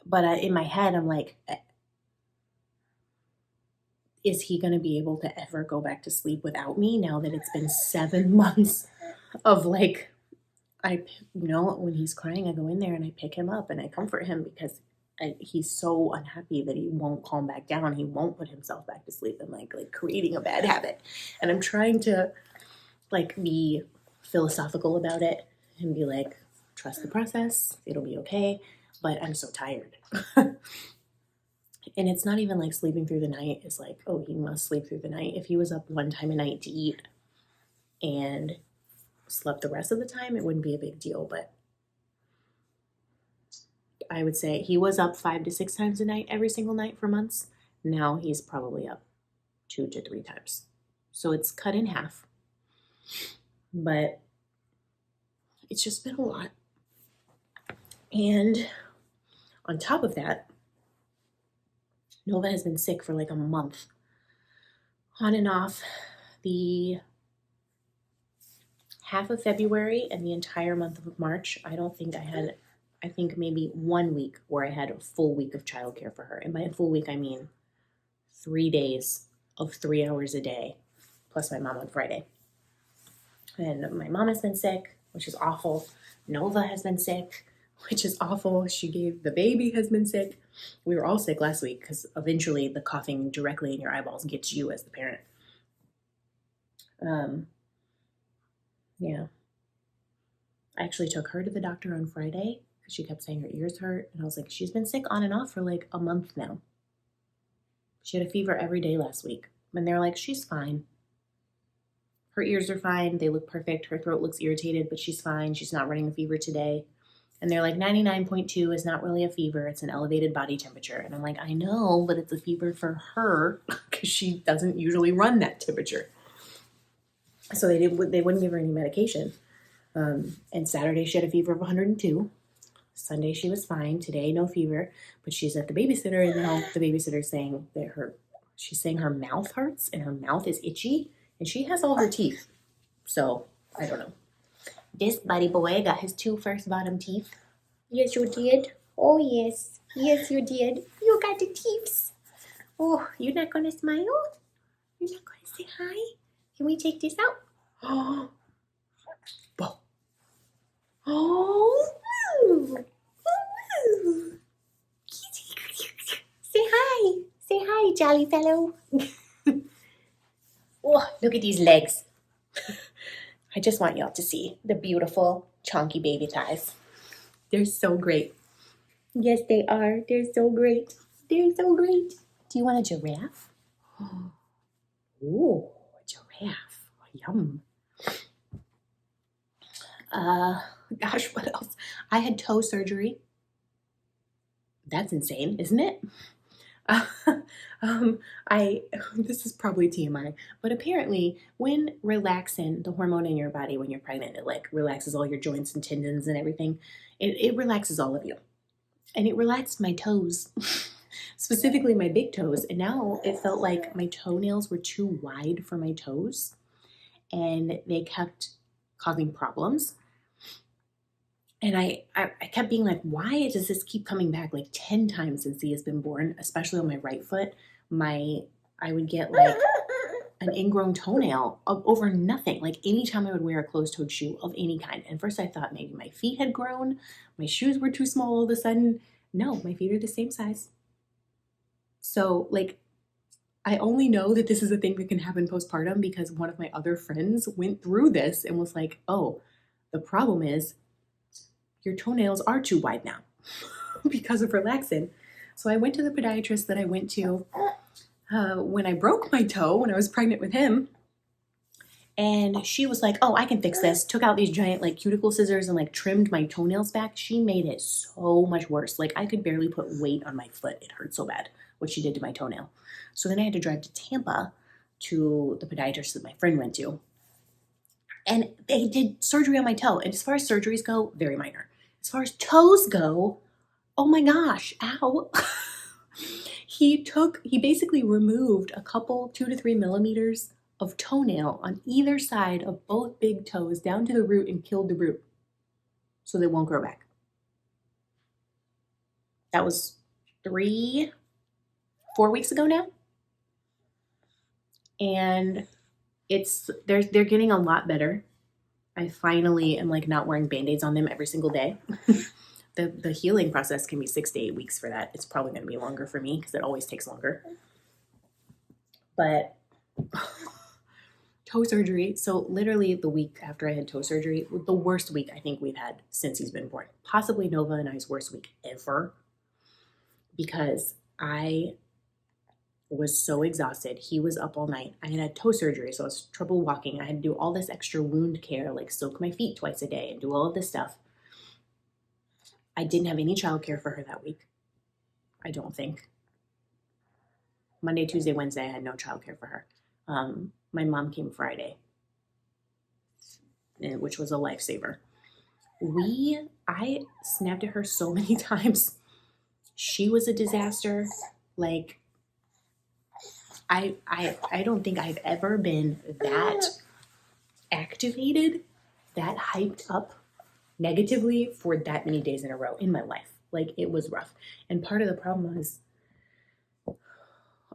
Speaker 1: But in my head, I'm like, is he going to be able to ever go back to sleep without me now that it's been 7 months of like, when he's crying, I go in there and I pick him up and I comfort him because he's so unhappy that he won't calm back down. He won't put himself back to sleep. I'm like creating a bad habit. And I'm trying to like be philosophical about it and be like, trust the process. It'll be okay. But I'm so tired. And it's not even like sleeping through the night. It's like, oh, he must sleep through the night. If he was up one time a night to eat and slept the rest of the time, it wouldn't be a big deal. But I would say he was up 5 to 6 times a night every single night for months. Now he's probably up 2 to 3 times. So it's cut in half. But it's just been a lot. And on top of that, Nova has been sick for like a month. On and off the half of February and the entire month of March, I think maybe 1 week where I had a full week of childcare for her. And by a full week, I mean 3 days of 3 hours a day, plus my mom on Friday. And my mom has been sick, which is awful. Nova has been sick, which is awful. The baby has been sick. We were all sick last week because eventually the coughing directly in your eyeballs gets you as the parent. Yeah. I actually took her to the doctor on Friday because she kept saying her ears hurt. And I was like, she's been sick on and off for like a month now. She had a fever every day last week. And they're like, she's fine. Her ears are fine. They look perfect. Her throat looks irritated, but she's fine. She's not running a fever today. And they're like, 99.2 is not really a fever. It's an elevated body temperature. And I'm like, I know, but it's a fever for her because she doesn't usually run that temperature. So they wouldn't give her any medication. And Saturday she had a fever of 102. Sunday she was fine. Today no fever, but she's at the babysitter, and now the babysitter's saying that she's saying her mouth hurts and her mouth is itchy, and she has all her teeth. So I don't know. This buddy boy got his 2 first bottom teeth. Yes, you did. Oh yes, yes you did. You got the teeth. Oh, you're not gonna smile? You're not gonna say hi? Can we take this out? Oh. Oh. Say hi. Say hi, jolly fellow. Oh, look at these legs. I just want y'all to see the beautiful, chunky baby thighs. They're so great. Yes, they are. They're so great. They're so great. Do you want a giraffe? Ooh, a giraffe. Yum. Gosh, what else? I had toe surgery. That's insane, isn't it? This is probably TMI, but apparently when relaxin, the hormone in your body when you're pregnant, it like relaxes all your joints and tendons and everything. It relaxes all of you. And it relaxed my toes, specifically my big toes. And now it felt like my toenails were too wide for my toes and they kept causing problems. And I kept being like, why does this keep coming back like 10 times since he has been born, especially on my right foot? I would get like an ingrown toenail over nothing. Like anytime I would wear a closed-toed shoe of any kind. And first I thought maybe my feet had grown. My shoes were too small all of a sudden. No, my feet are the same size. So like, I only know that this is a thing that can happen postpartum because one of my other friends went through this and was like, oh, the problem is your toenails are too wide now because of relaxin. So I went to the podiatrist that I went to when I broke my toe when I was pregnant with him. And she was like, oh, I can fix this. Took out these giant like cuticle scissors and like trimmed my toenails back. She made it so much worse. Like I could barely put weight on my foot. It hurt so bad what she did to my toenail. So then I had to drive to Tampa to the podiatrist that my friend went to. And they did surgery on my toe. And as far as surgeries go, very minor. As far as toes go, oh my gosh, ow. He basically removed a couple 2 to 3 millimeters of toenail on either side of both big toes down to the root and killed the root so they won't grow back. That was 4 weeks ago now. And they're getting a lot better. I finally am like not wearing Band-Aids on them every single day. The healing process can be 6 to 8 weeks for that. It's probably going to be longer for me because it always takes longer. But toe surgery. So literally the week after I had toe surgery, the worst week I think we've had since he's been born. Possibly Nova and I's worst week ever. Because I was so exhausted. He was up all night. I had toe surgery, so I was trouble walking. I had to do all this extra wound care, like soak my feet twice a day and do all of this stuff. I didn't have any childcare for her that week. I don't think. Monday, Tuesday, Wednesday, I had no childcare for her. My mom came Friday, which was a lifesaver. I snapped at her so many times. She was a disaster. Like, I don't think I've ever been that activated, that hyped up negatively for that many days in a row in my life. Like, it was rough. And part of the problem was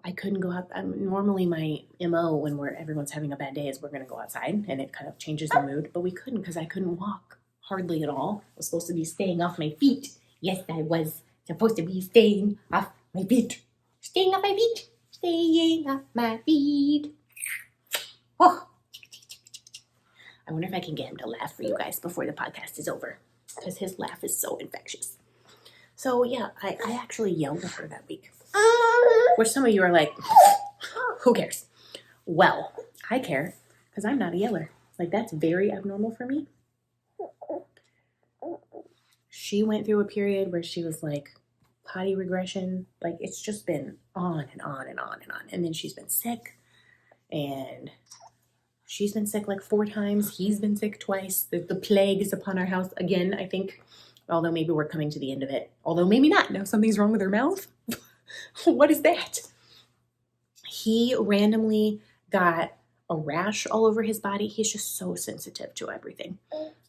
Speaker 1: I couldn't go out. Normally my MO when everyone's having a bad day is we're going to go outside, and it kind of changes the mood. But we couldn't because I couldn't walk hardly at all. I was supposed to be staying off my feet. Yes, I was supposed to be staying off my feet. Staying off my feet. Staying off my feet. Oh. I wonder if I can get him to laugh for you guys before the podcast is over, because his laugh is so infectious. So yeah, I actually yelled at her that week. Which some of you are like, who cares? Well, I care because I'm not a yeller. Like, that's very abnormal for me. She went through a period where she was like potty regression. Like, it's just been on and on and on and on. And then she's been sick, and she's been sick like 4 times. He's been sick twice. The plague is upon our house again, I think. Although maybe we're coming to the end of it. Although maybe not. No, something's wrong with her mouth. What is that? He randomly got a rash all over his body. He's just so sensitive to everything.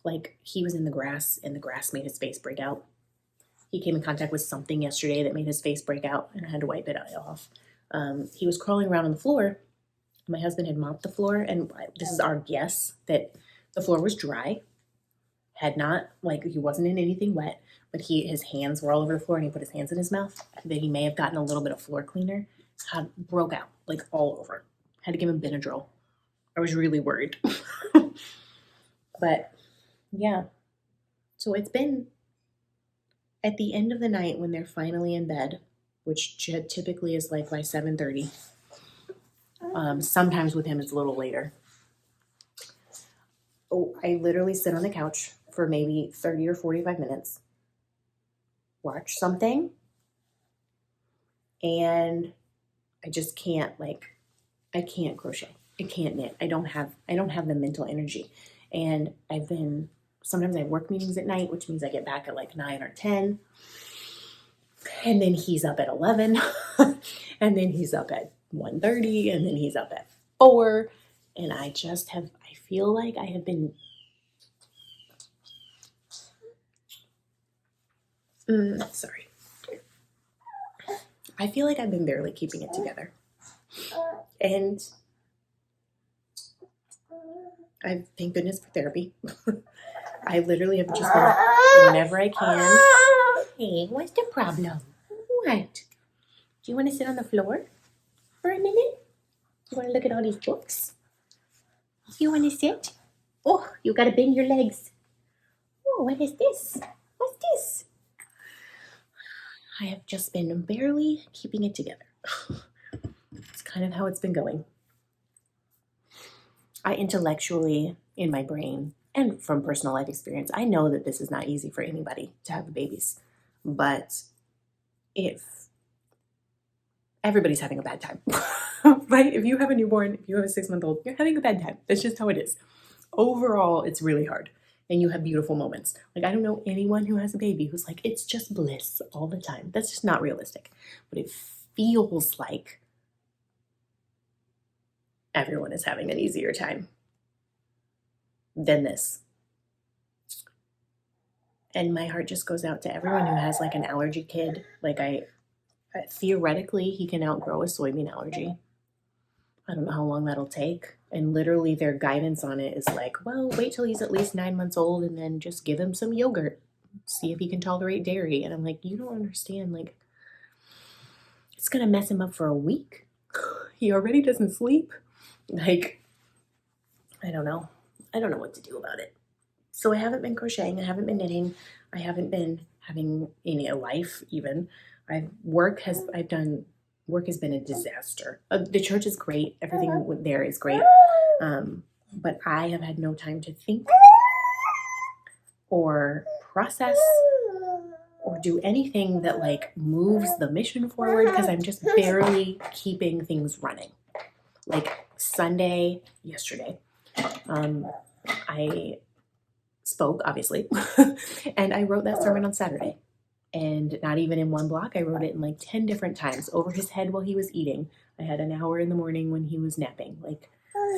Speaker 1: Like, he was in the grass, and the grass made his face break out. He came in contact with something yesterday that made his face break out, and I had to wipe it off. He was crawling around on the floor. My husband had mopped the floor, and this is our guess that the floor was dry. Had not, like, he wasn't in anything wet, but his hands were all over the floor, and he put his hands in his mouth. That he may have gotten a little bit of floor cleaner. Broke out, like, all over. Had to give him Benadryl. I was really worried. But yeah, so it's been at the end of the night when they're finally in bed, which typically is like by 7:30. Sometimes with him it's a little later. Oh, I literally sit on the couch for maybe 30 or 45 minutes, watch something, and I just can't, I can't crochet. I can't knit. I don't have the mental energy. And sometimes I have work meetings at night, which means I get back at like 9 or 10. And then he's up at 11. And then he's up at 1:30. And then he's up at 4. And I feel like I have been, sorry. I feel like I've been barely keeping it together. And thank goodness for therapy. I literally have just been, whenever I can. Hey, what's the problem? What? Do you want to sit on the floor for a minute? You want to look at all these books? You want to sit? Oh, you got to bend your legs. Oh, what is this? What's this? I have just been barely keeping it together. It's kind of how it's been going. I intellectually, in my brain, and from personal life experience, I know that this is not easy for anybody to have babies. But everybody's having a bad time, right? If you have a newborn, if you have a 6-month-old, you're having a bad time. That's just how it is. Overall, it's really hard. And you have beautiful moments. Like, I don't know anyone who has a baby who's like, it's just bliss all the time. That's just not realistic. But it feels like everyone is having an easier time than this. And my heart just goes out to everyone who has like an allergy kid. Like theoretically, he can outgrow a soybean allergy. I don't know how long that'll take. And literally their guidance on it is like, well, wait till he's at least 9 months old and then just give him some yogurt. See if he can tolerate dairy. And I'm like, you don't understand. Like, it's going to mess him up for a week. He already doesn't sleep. Like, I don't know. I don't know what to do about it. So I haven't been crocheting. I haven't been knitting. I haven't been having any life even. Work has been a disaster. The church is great. Everything there is great. But I have had no time to think or process or do anything that like moves the mission forward because I'm just barely keeping things running. Like Sunday, yesterday, I spoke, obviously, and I wrote that sermon on Saturday. And not even in one block, I wrote it in like 10 different times over his head while he was eating. I had an hour in the morning when he was napping, like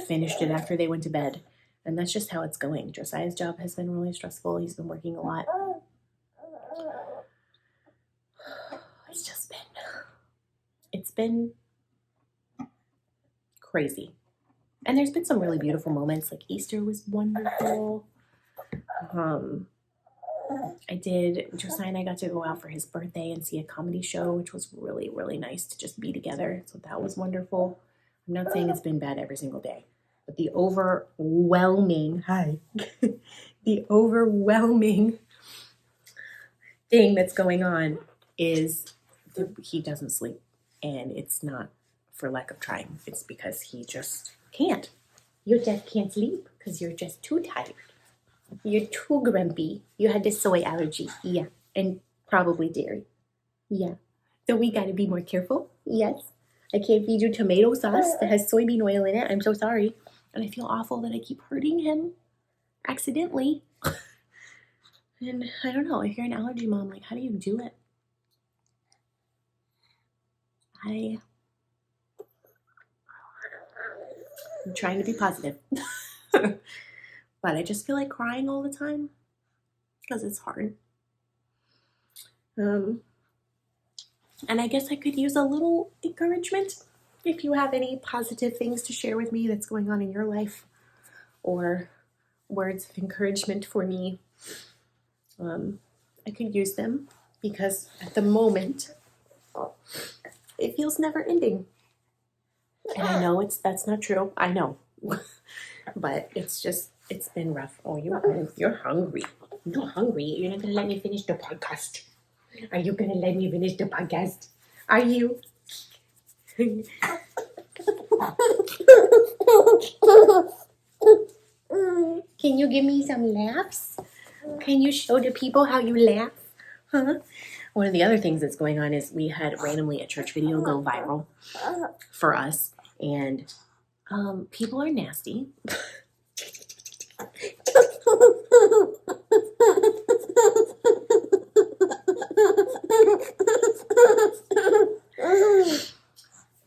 Speaker 1: finished it after they went to bed. And that's just how it's going. Josiah's job has been really stressful. He's been working a lot. It's been crazy. And there's been some really beautiful moments, like Easter was wonderful. Josiah and I got to go out for his birthday and see a comedy show, which was really, really nice to just be together. So that was wonderful. I'm not saying it's been bad every single day, but the overwhelming thing that's going on is he doesn't sleep. And it's not for lack of trying. It's because he just can't. You just can't sleep because you're just too tired. You're too grumpy. You had this soy allergy. Yeah. And probably dairy. Yeah. So we got to be more careful. Yes. I can't feed you tomato sauce that has soybean oil in it. I'm so sorry. And I feel awful that I keep hurting him accidentally. And I don't know. If you're an allergy mom, like, how do you do it? I'm trying to be positive. But I just feel like crying all the time because it's hard. And I guess I could use a little encouragement if you have any positive things to share with me that's going on in your life or words of encouragement for me. I could use them because at the moment it feels never ending. And I know that's not true. I know. But it's been rough. Oh, you're hungry. You're hungry. You're not going to let me finish the podcast. Are you going to let me finish the podcast? Are you? Can you give me some laughs? Can you show the people how you laugh? Huh? One of the other things that's going on is we had randomly a church video go viral for us. And people are nasty.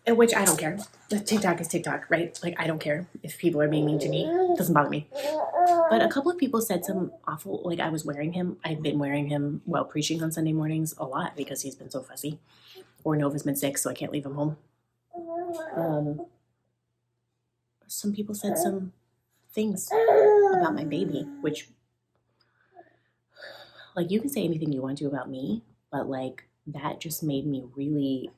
Speaker 1: Which I don't care. TikTok is TikTok, right? Like, I don't care if people are being mean to me. It doesn't bother me. But a couple of people said some awful, like I've been wearing him while preaching on Sunday mornings a lot because he's been so fussy. Or Nova's been sick, so I can't leave him home. Some people said some things about my baby, which, like, you can say anything you want to about me, but like that just made me really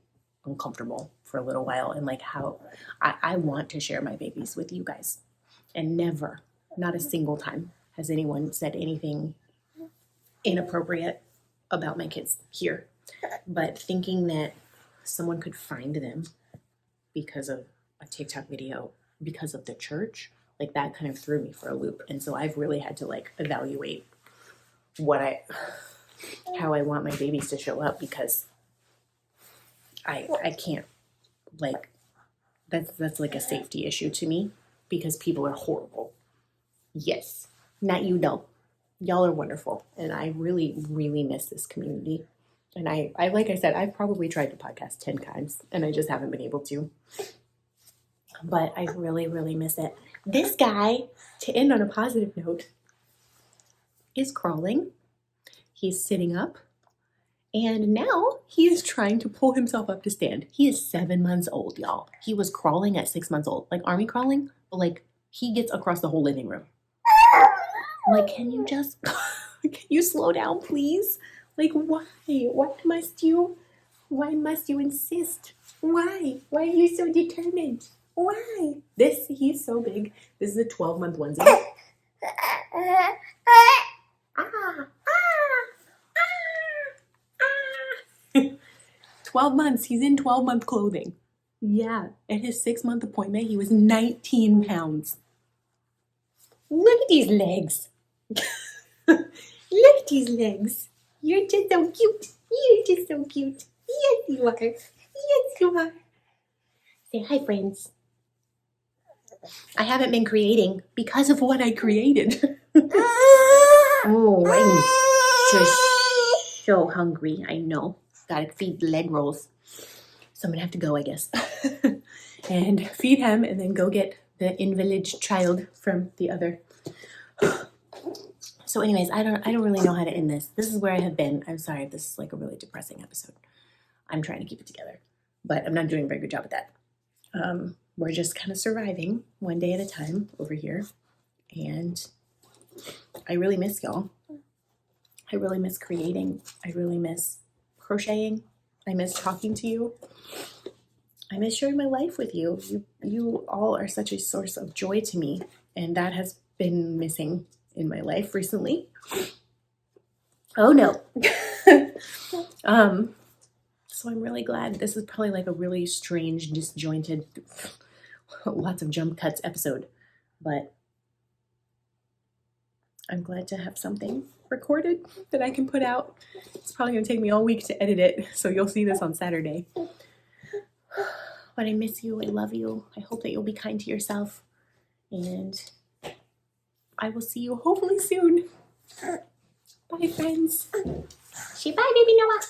Speaker 1: uncomfortable for a little while. And like how I want to share my babies with you guys, and never, not a single time has anyone said anything inappropriate about my kids here. But thinking that someone could find them because of a TikTok video, because of the church, like that kind of threw me for a loop. And so I've really had to like evaluate how I want my babies to show up, because I can't, like, that's like a safety issue to me, because people are horrible. Yes, not you though. Y'all are wonderful. And I really, really miss this community. And I like I said, I've probably tried to podcast 10 times and I just haven't been able to. But I really, really miss it. This guy, to end on a positive note, is crawling. He's sitting up. And now he is trying to pull himself up to stand. He is 7 months old, y'all. He was crawling at 6 months old. Like army crawling, but like he gets across the whole living room. I'm like, can you just, can you slow down, please? Like, why? Why must you insist? Why? Why are you so determined? Why? He's so big. This is a 12-month onesie. 12 months. He's in 12-month clothing. Yeah. At his 6-month appointment, he was 19 pounds. Look at these legs. Look at these legs. You're just so cute. You're just so cute. Yes, you are. Yes, you are. Say hi, friends. I haven't been creating because of what I created. Oh, I'm just so hungry. I know. Gotta feed the leg rolls. So I'm gonna have to go, I guess. And feed him and then go get the invalid child from the other. So anyways, I don't really know how to end this. This is where I have been. I'm sorry, this is like a really depressing episode. I'm trying to keep it together, but I'm not doing a very good job at that. We're just kind of surviving one day at a time over here. And I really miss y'all. I really miss creating. I really miss crocheting. I miss talking to you. I miss sharing my life with you. You all are such a source of joy to me, and that has been missing in my life recently. Oh no. So I'm really glad. This is probably like a really strange, disjointed, lots of jump cuts episode, but I'm glad to have something recorded that I can put out. It's probably gonna take me all week to edit it, so you'll see this on Saturday. But I miss you, I love you. I hope that you'll be kind to yourself, and I will see you hopefully soon. Bye, friends. Say bye, baby Noah.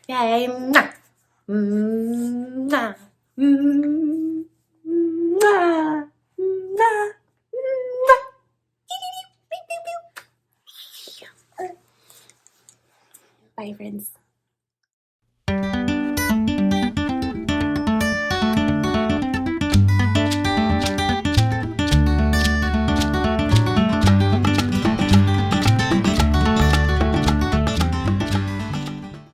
Speaker 1: Yay. Mwah. Mwah. Mwah. Mwah. Bye, friends.